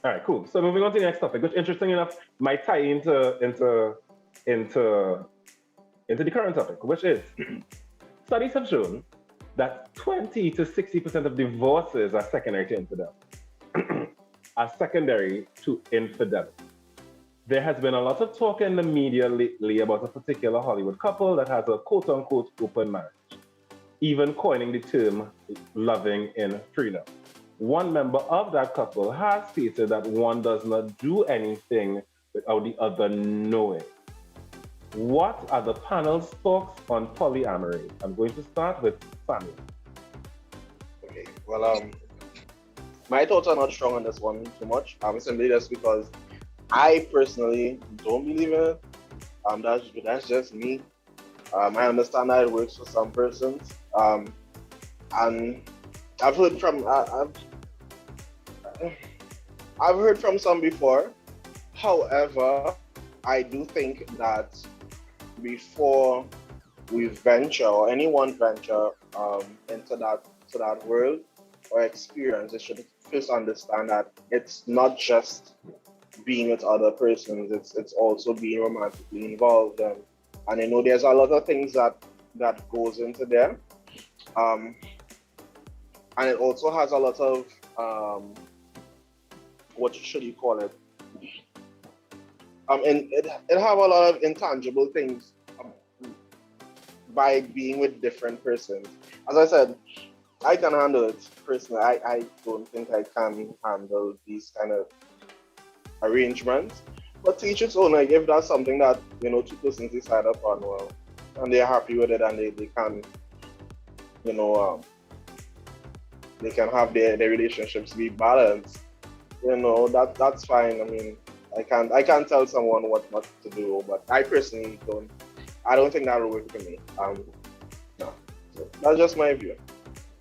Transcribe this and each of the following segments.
All right, cool. So moving on to the next topic, which interesting enough might tie into into the current topic, which is studies have shown that 20 to 60% of divorces are secondary to infidelity. Are secondary to infidelity. There has been a lot of talk in the media lately about a particular Hollywood couple that has a quote unquote open marriage, even coining the term loving in freedom. One member of that couple has stated that one does not do anything without the other knowing. What are the panel's thoughts on polyamory? I'm going to start with Samuel. Okay. Well, my thoughts are not strong on this one too much. Simply just because I personally don't believe in it. That's just me. I understand that it works for some persons. And I've heard from I've heard from some before. However, I do think that before we venture or anyone venture into that world or experience, they should first understand that it's not just being with other persons, it's also being romantically involved, and you know there's a lot of things that goes into there, um, and it also has a lot of what should you call it, and it have a lot of intangible things by being with different persons. As I said, I can handle it personally. I don't think I can handle these kind of arrangements. But to each its own, like if that's something that, you know, two persons decide upon, well, and they're happy with it and they can, you know, they can have their relationships be balanced, you know, that's fine. I mean, I can't tell someone what not to do, but I don't think that will work for me. No. So that's just my view.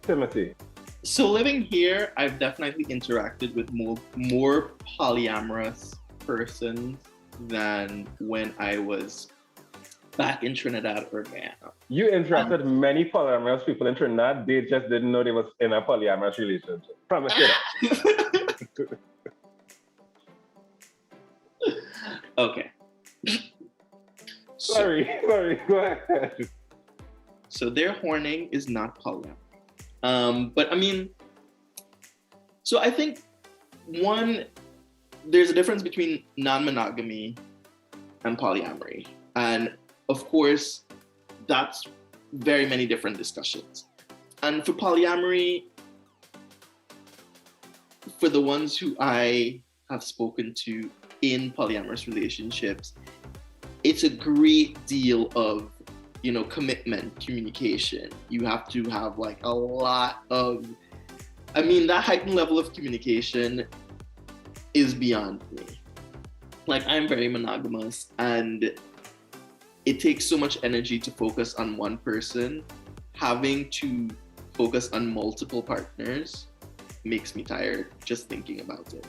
Timothy. So living here, I've definitely interacted with more polyamorous persons than when I was back in Trinidad or Guyana. You interacted many polyamorous people in Trinidad. They just didn't know they was in a polyamorous relationship. Promise you that. Okay. Sorry, go ahead. So their horning is not polyamory. But I mean, so I think there's a difference between non-monogamy and polyamory. And of course, that's very many different discussions. And for polyamory, for the ones who I have spoken to in polyamorous relationships, it's a great deal of, you know, commitment, communication. You have to have like a lot of, I mean, that heightened level of communication is beyond me. Like, I'm very monogamous and it takes so much energy to focus on one person. Having to focus on multiple partners makes me tired just thinking about it.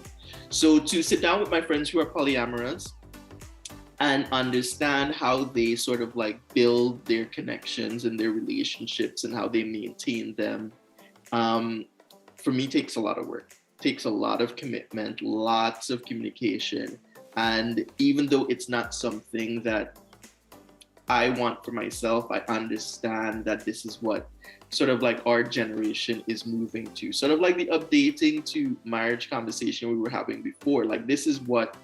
So to sit down with my friends who are polyamorous and understand how they sort of like build their connections and their relationships and how they maintain them, for me takes a lot of work, takes a lot of commitment, lots of communication. And even though it's not something that I want for myself, I understand that this is what sort of like our generation is moving to. Sort of like the updating to marriage conversation we were having before. Like, this is what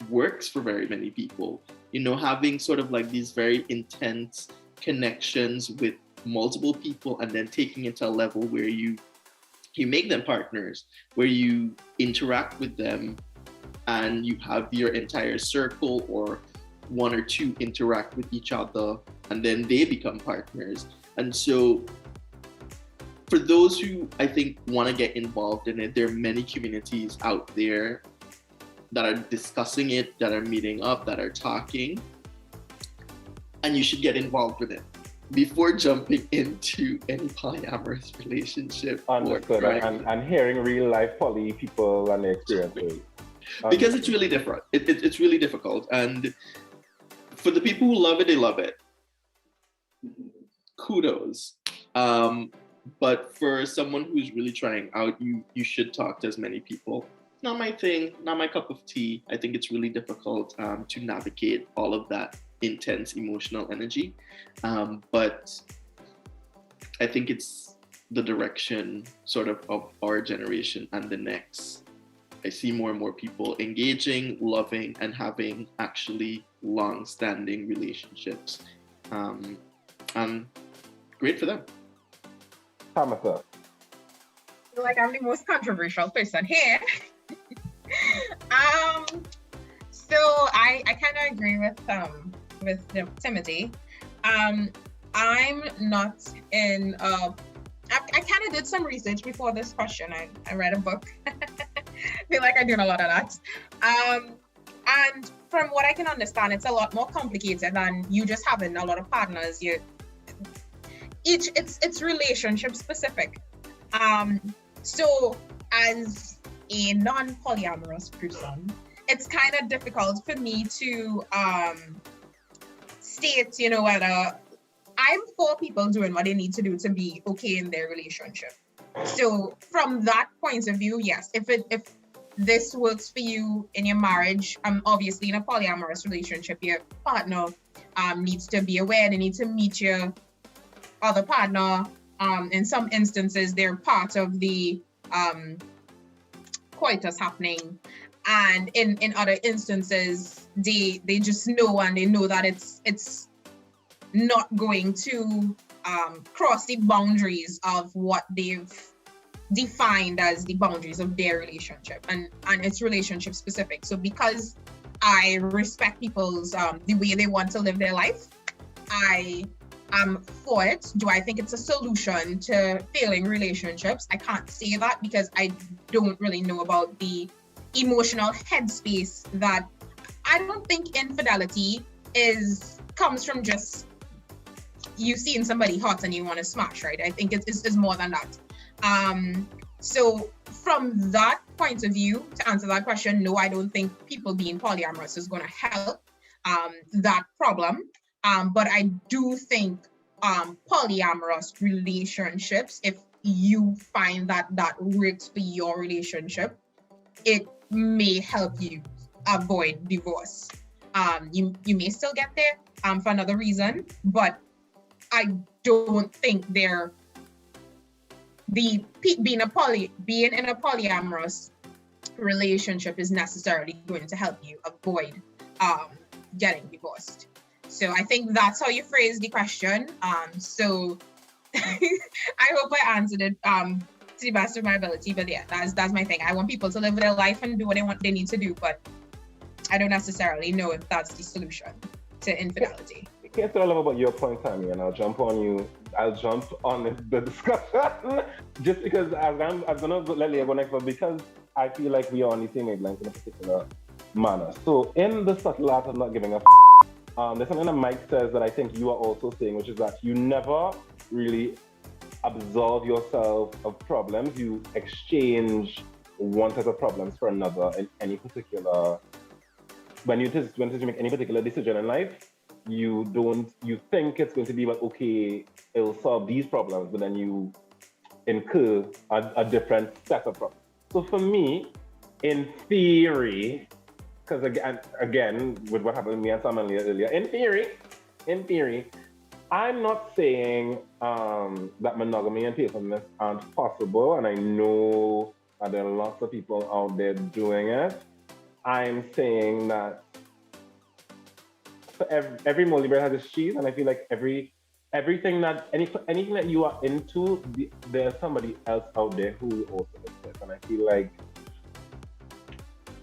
works for very many people, you know, having sort of like these very intense connections with multiple people and then taking it to a level where you make them partners, where you interact with them and you have your entire circle or one or two interact with each other and then they become partners. And so for those who I think want to get involved in it, there are many communities out there that are discussing it, that are meeting up, that are talking, and you should get involved with it before jumping into any polyamorous relationship. Understood. And hearing real life poly people and their experiences. Because it's really different. It's really difficult. And for the people who love it, they love it. Kudos. But for someone who's really trying out, you should talk to as many people not my thing, not my cup of tea. I think it's really difficult to navigate all of that intense emotional energy. But I think it's the direction sort of our generation and the next. I see more and more people engaging, loving, and having actually long-standing relationships. And great for them. Tammitha. I feel like I'm the most controversial person here. So I kind of agree with Timothy. I'm not in. I kind of did some research before this question. I read a book. I feel like I'm doing a lot of that. And from what I can understand, it's a lot more complicated than you just having a lot of partners. It's relationship specific. So as a non-polyamorous person, it's kind of difficult for me to state, whether I'm for people doing what they need to do to be okay in their relationship. So from that point of view, yes, if this works for you in your marriage, obviously in a polyamorous relationship, your partner needs to be aware, they need to meet your other partner. In some instances, they're part of the coitus happening. And in other instances, they just know, and they know that it's not going to cross the boundaries of what they've defined as the boundaries of their relationship, and it's relationship specific. So because I respect people's the way they want to live their life, I am for it. Do I think it's a solution to failing relationships? I can't say that because I don't really know about the emotional headspace that. I don't think infidelity comes from just you seeing somebody hot and you want to smash, right? I think it's more than that. So from that point of view, to answer that question, no, I don't think people being polyamorous is going to help that problem. But I do think polyamorous relationships, if you find that works for your relationship, it may help you avoid divorce. You may still get there for another reason, but I don't think being in a polyamorous relationship is necessarily going to help you avoid getting divorced. So I think that's how you phrase the question. So I hope I answered it to the best of my ability. But yeah, that's my thing. I want people to live their life and do what they need to do, but I don't necessarily know if that's the solution to infidelity. Here's what I love about your point, Tammy, and I'll jump on the discussion just because I'm gonna let Leah go next, but because I feel like we are on the same wavelength in a particular manner. So in the subtle art of not giving a there's something that Mike says that I think you are also saying, which is that you never really absolve yourself of problems. You exchange one set of problems for another in any particular. When you make any particular decision in life, you think it's going to be like, okay, it'll solve these problems, but then you incur a different set of problems. So for me, in theory, because again, with what happened with me and Sam and Leah earlier, in theory, I'm not saying that monogamy and faithfulness aren't possible, and I know that there are lots of people out there doing it. I'm saying that every moldy bread has its cheese, and I feel like anything that you are into, there's somebody else out there who also is it. And I feel like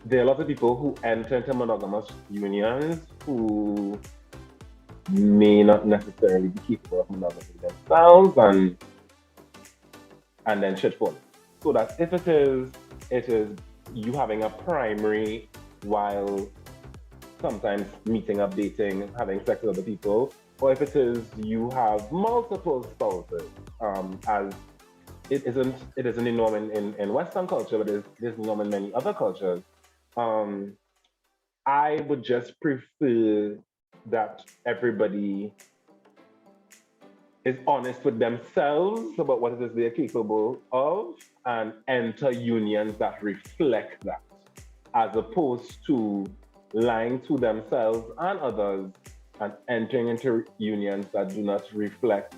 there are a lot of people who enter into monogamous unions who may not necessarily be capable of monogamy themselves, and then shit falls. So that if it is you having a primary while sometimes meeting up, dating, having sex with other people, or if it is you have multiple spouses, as it isn't the norm in Western culture, but it is the norm in many other cultures. I would just prefer that everybody is honest with themselves about what it is they're capable of and enter unions that reflect that, as opposed to lying to themselves and others and entering into unions that do not reflect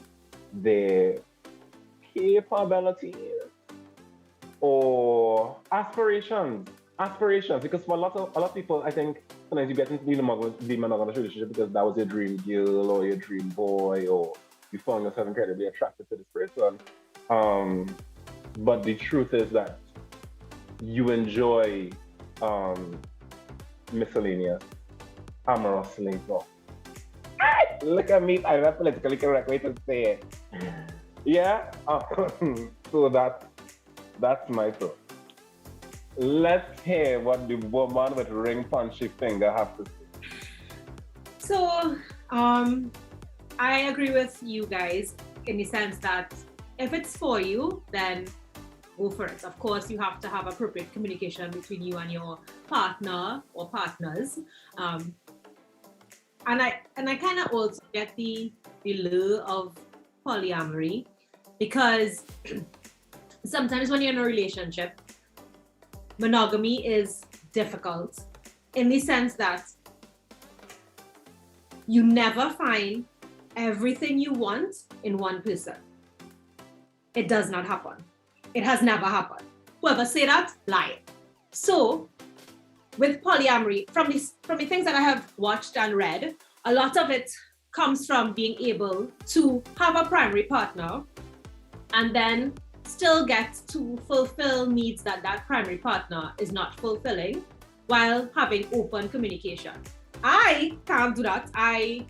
their capabilities or aspirations. Because for a lot of people, I think sometimes you get into the monogamous relationship because that was your dream girl or your dream boy, or you found yourself incredibly attracted to this person. But the truth is that you enjoy miscellaneous, amorous labor. Look at me, I'm not politically correct way to say it. Yeah, so that's my thought. Let's hear what the woman with ring punchy finger has to say. So, I agree with you guys in the sense that if it's for you, then go for it. Of course, you have to have appropriate communication between you and your partner or partners. And I kind of also get the lure of polyamory, because sometimes when you're in a relationship, monogamy is difficult in the sense that you never find everything you want in one person. It does not happen. It has never happened. Whoever say that, lie. So with polyamory, from the things that I have watched and read, a lot of it comes from being able to have a primary partner and then still get to fulfill needs that primary partner is not fulfilling while having open communication. I can't do that. My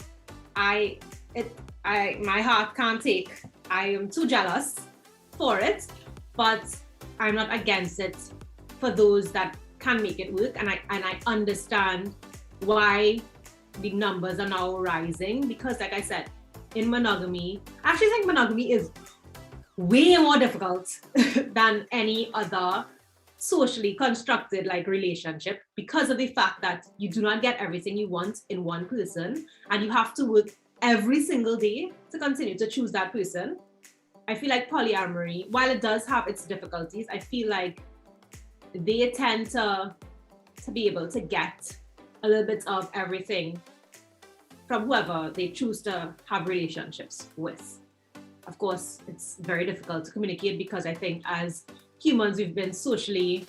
heart can't take. I am too jealous for it, but I'm not against it for those that can make it work. And I understand why the numbers are now rising, because like I said, in monogamy, I actually think monogamy is way more difficult than any other socially constructed like relationship, because of the fact that you do not get everything you want in one person and you have to work every single day to continue to choose that person. I feel like polyamory, while it does have its difficulties, I feel like they tend to be able to get a little bit of everything from whoever they choose to have relationships with. Of course, it's very difficult to communicate because I think as humans, we've been socially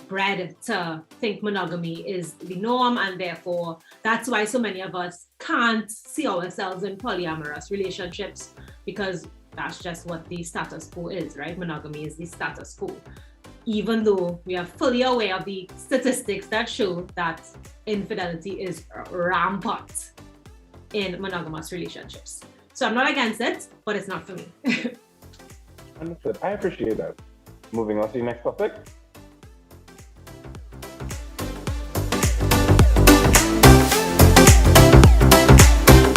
bred to think monogamy is the norm, and therefore that's why so many of us can't see ourselves in polyamorous relationships, because that's just what the status quo is, right? Monogamy is the status quo. Even though we are fully aware of the statistics that show that infidelity is rampant in monogamous relationships. So I'm not against it, but it's not for me. Understood. I appreciate that. Moving on to the next topic.